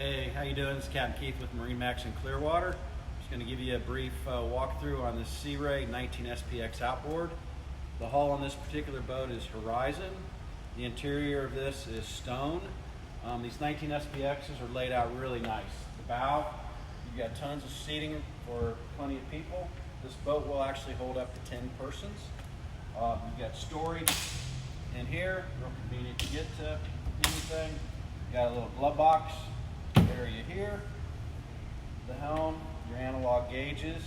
Hey, how you doing? This is Captain Keith with MarineMax Clearwater. Just going to give you a brief walkthrough on this Sea Ray 19 SPX outboard. The hull on this particular boat is Horizon. The interior of this is stone. These 19 SPXs are laid out really nice. The bow, you've got tons of seating for plenty of people. This boat will actually hold up to 10 persons. You've got storage in here, real convenient to get to anything. You got a little glove box area here, the helm, your analog gauges.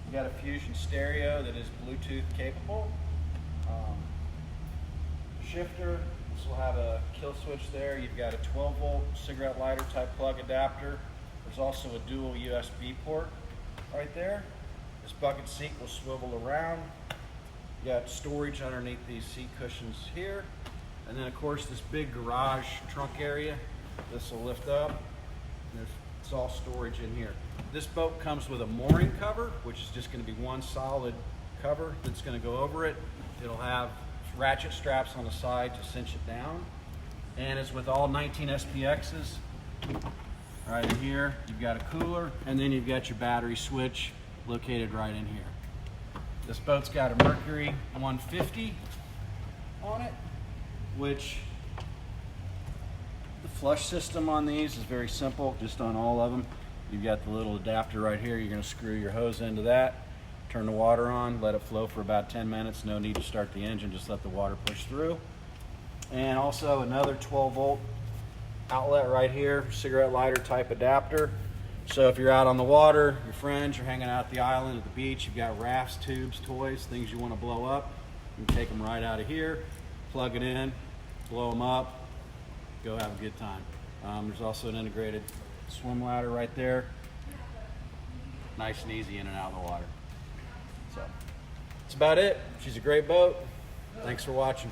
You got a Fusion stereo that is Bluetooth capable. Shifter, this will have a kill switch there. You've got a 12-volt cigarette lighter type plug adapter. There's also a dual USB port right there. This bucket seat will swivel around. You got storage underneath these seat cushions here. And then of course this big garage trunk area, this will lift up. It's all storage in here. This boat comes with a mooring cover, which is just going to be one solid cover that's going to go over it. It'll have ratchet straps on the side to cinch it down. And as with all 19 SPXs, right in here, you've got a cooler, and then you've got your battery switch located right in here. This boat's got a Mercury 150 on it, which the flush system on these is very simple, just on all of them. You've got the little adapter right here. You're going to screw your hose into that, turn the water on, let it flow for about 10 minutes. No need to start the engine, just let the water push through. And also another 12-volt outlet right here, cigarette lighter type adapter. So if you're out on the water, your friends, you're hanging out at the island, at the beach, you've got rafts, tubes, toys, things you want to blow up, you can take them right out of here, plug it in, blow them up, go have a good time. There's also an integrated swim ladder right there. Nice and easy in and out of the water. So that's about it. She's a great boat. Thanks for watching.